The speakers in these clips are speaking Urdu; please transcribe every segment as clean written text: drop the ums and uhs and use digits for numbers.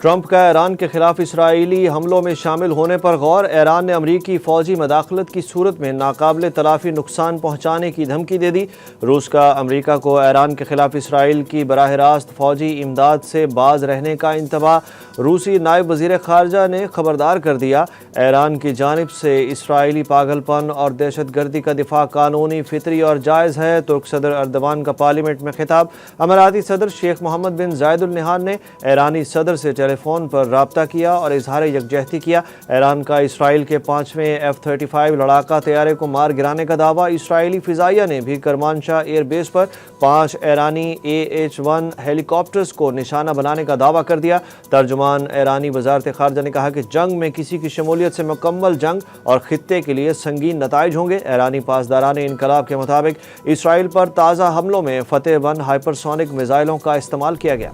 ٹرمپ کا ایران کے خلاف اسرائیلی حملوں میں شامل ہونے پر غور۔ ایران نے امریکی فوجی مداخلت کی صورت میں ناقابل تلافی نقصان پہنچانے کی دھمکی دے دی۔ روس کا امریکہ کو ایران کے خلاف اسرائیل کی براہ راست فوجی امداد سے باز رہنے کا انتباہ۔ روسی نائب وزیر خارجہ نے خبردار کر دیا، ایران کی جانب سے اسرائیلی پاگل پن اور دہشت گردی کا دفاع قانونی، فطری اور جائز ہے۔ ترک صدر اردوان کا پارلیمنٹ میں خطاب۔ اماراتی صدر شیخ محمد بن زائد ال نہیان نے ایرانی صدر سے ٹیلی فون پر رابطہ کیا اور اظہار یکجہتی کیا۔ ایران کا اسرائیل کے 5ویں F-35 لڑاکا طیارے کو مار گرانے کا دعویٰ۔ اسرائیلی فضائیہ نے بھی کرمانشاہ ایئر بیس پر 5 ایرانی AH-1 ہیلی کاپٹرز کو نشانہ بنانے کا دعویٰ کر دیا۔ ترجمان ایرانی وزارت خارجہ نے کہا کہ جنگ میں کسی کی شمولیت سے مکمل جنگ اور خطے کے لیے سنگین نتائج ہوں گے۔ ایرانی پاسداران انقلاب کے مطابق اسرائیل پر تازہ حملوں میں فتح 1 ہائپرسونک میزائلوں کا استعمال کیا گیا۔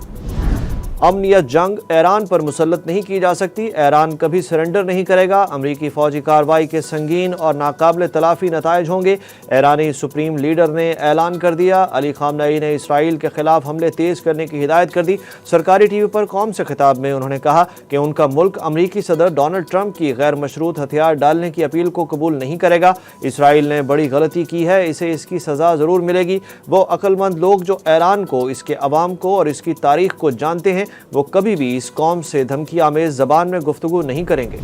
امن یا جنگ ایران پر مسلط نہیں کی جا سکتی، ایران کبھی سرنڈر نہیں کرے گا۔ امریکی فوجی کارروائی کے سنگین اور ناقابل تلافی نتائج ہوں گے، ایرانی سپریم لیڈر نے اعلان کر دیا۔ علی خامنئی نے اسرائیل کے خلاف حملے تیز کرنے کی ہدایت کر دی۔ سرکاری ٹی وی پر قوم سے خطاب میں انہوں نے کہا کہ ان کا ملک امریکی صدر ڈونلڈ ٹرمپ کی غیر مشروط ہتھیار ڈالنے کی اپیل کو قبول نہیں کرے گا۔ اسرائیل نے بڑی غلطی کی ہے، اسے اس کی سزا ضرور ملے گی۔ وہ عقل مند لوگ جو ایران کو، اس کے عوام کو اور اس کی تاریخ کو جانتے ہیں، وہ کبھی بھی اس قوم سے دھمکی آمیز زبان میں گفتگو نہیں کریں گے۔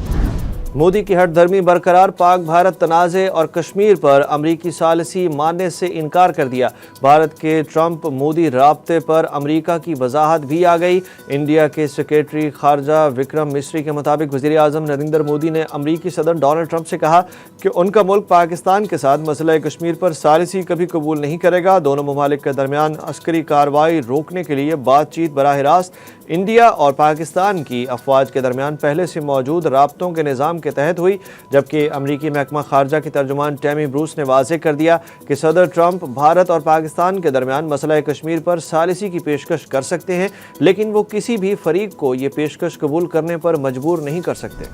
مودی کی ہٹ دھرمی برقرار، پاک بھارت تنازع اور کشمیر پر امریکی ثالثی ماننے سے انکار کر دیا۔ بھارت کے ٹرمپ مودی رابطے پر امریکہ کی وضاحت بھی آ گئی۔ انڈیا کے سیکریٹری خارجہ وکرم مسری کے مطابق وزیر اعظم نریندر مودی نے امریکی صدر ڈونلڈ ٹرمپ سے کہا کہ ان کا ملک پاکستان کے ساتھ مسئلہ کشمیر پر ثالثی کبھی قبول نہیں کرے گا۔ دونوں ممالک کے درمیان عسکری کارروائی روکنے کے لیے بات چیت براہ راست انڈیا اور پاکستان کی افواج کے درمیان پہلے سے موجود رابطوں کے نظام کے تحت ہوئی، جبکہ امریکی محکمہ خارجہ کے ترجمان ٹیمی بروس نے واضح کر دیا کہ صدر ٹرمپ بھارت اور پاکستان کے درمیان مسئلہ کشمیر پر ثالثی کی پیشکش کر سکتے ہیں، لیکن وہ کسی بھی فریق کو یہ پیشکش قبول کرنے پر مجبور نہیں کر سکتے۔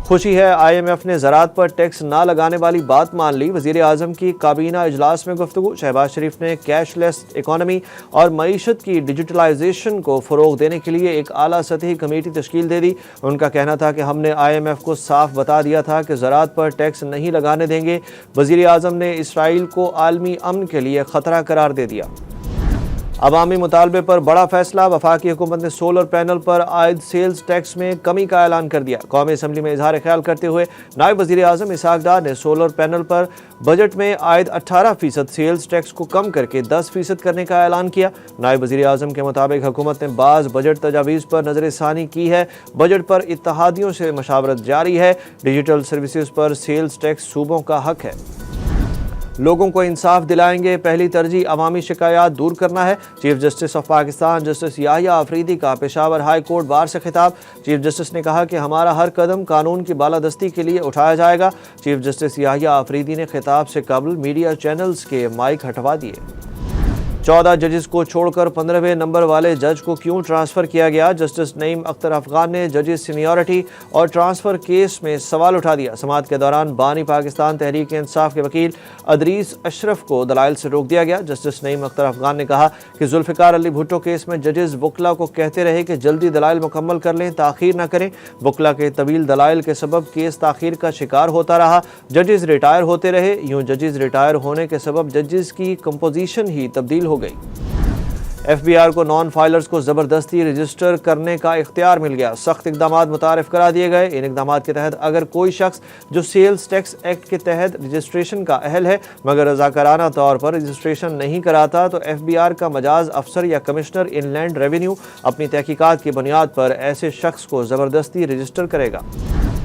خوشی ہے، IMF نے زراعت پر ٹیکس نہ لگانے والی بات مان لی۔ وزیر اعظم کی کابینہ اجلاس میں گفتگو۔ شہباز شریف نے کیش لیس اکانومی اور معیشت کی ڈیجیٹلائزیشن کو فروغ دینے کے لیے ایک اعلیٰ سطحی کمیٹی تشکیل دے دی۔ ان کا کہنا تھا کہ ہم نے IMF کو صاف بتا دیا تھا کہ زراعت پر ٹیکس نہیں لگانے دیں گے۔ وزیر اعظم نے اسرائیل کو عالمی امن کے لیے خطرہ قرار دے دیا۔ عوامی مطالبے پر بڑا فیصلہ، وفاقی حکومت نے سولر پینل پر عائد سیلز ٹیکس میں کمی کا اعلان کر دیا۔ قومی اسمبلی میں اظہار خیال کرتے ہوئے نائب وزیر اعظم اسحاق ڈار نے سولر پینل پر بجٹ میں عائد 18% سیلز ٹیکس کو کم کر کے 10% کرنے کا اعلان کیا۔ نائب وزیر اعظم کے مطابق حکومت نے بعض بجٹ تجاویز پر نظر ثانی کی ہے۔ بجٹ پر اتحادیوں سے مشاورت جاری ہے۔ ڈیجیٹل سروسز پر سیلز ٹیکس صوبوں کا حق ہے۔ لوگوں کو انصاف دلائیں گے، پہلی ترجیح عوامی شکایات دور کرنا ہے۔ Chief justice of Pakistan justice Yahya Afridi کا پشاور ہائی کورٹ بار سے خطاب۔ چیف جسٹس نے کہا کہ ہمارا ہر قدم قانون کی بالادستی کے لیے اٹھایا جائے گا۔ چیف جسٹس یحییٰ آفریدی نے خطاب سے قبل میڈیا چینلز کے مائک ہٹوا دیے۔ 14 ججز کو چھوڑ کر 15ویں نمبر والے جج کو کیوں ٹرانسفر کیا گیا؟ جسٹس نعیم اختر افغان نے ججز سینیورٹی اور ٹرانسفر کیس میں سوال اٹھا دیا۔ سماعت کے دوران بانی پاکستان تحریک انصاف کے وکیل ادریس اشرف کو دلائل سے روک دیا گیا۔ جسٹس نعیم اختر افغان نے کہا کہ ذوالفقار علی بھٹو کیس میں ججز وکلاء کو کہتے رہے کہ جلدی دلائل مکمل کر لیں، تاخیر نہ کریں۔ وکلاء کے طویل دلائل کے سبب کیس تاخیر کا شکار ہوتا رہا۔ ججز ریٹائر ہوتے رہے۔ یوں ججز ریٹائر ہونے کے سبب ججز کی کمپوزیشن ہی تبدیل ہو گئی۔ FBR کو نان فائلرز کو زبردستی رجسٹر کرنے کا اختیار مل گیا۔ سخت اقدامات متعارف کرا دیے گئے۔ ان اقدامات کے تحت اگر کوئی شخص جو سیلز ٹیکس ایکٹ کے تحت رجسٹریشن کا اہل ہے مگر رضاکارانہ طور پر رجسٹریشن نہیں کراتا تو FBR کا مجاز افسر یا کمشنر ان لینڈ ریونیو اپنی تحقیقات کی بنیاد پر ایسے شخص کو زبردستی رجسٹر کرے گا۔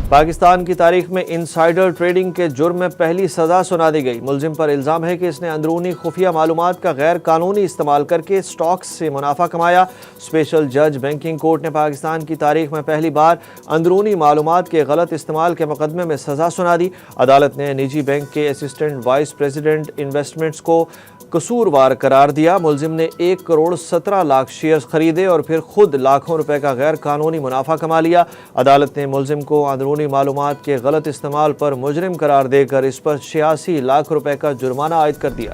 پاکستان کی تاریخ میں انسائیڈر ٹریڈنگ کے جرم میں پہلی سزا سنا دی گئی۔ ملزم پر الزام ہے کہ اس نے اندرونی خفیہ معلومات کا غیر قانونی استعمال کر کے سٹاکس سے منافع کمایا۔ اسپیشل جج بینکنگ کورٹ نے پاکستان کی تاریخ میں پہلی بار اندرونی معلومات کے غلط استعمال کے مقدمے میں سزا سنا دی۔ عدالت نے نجی بینک کے اسسٹنٹ وائس پریزیڈنٹ انویسٹمنٹس کو قصوروار قرار دیا۔ ملزم نے 1,17,00,000 شیئرز خریدے اور پھر خود لاکھوں روپے کا غیر قانونی منافع کما لیا۔ عدالت نے ملزم کو اندرونی معلومات کے غلط استعمال پر مجرم قرار دے کر اس پر 86 لاکھ روپے کا جرمانہ عائد کر دیا۔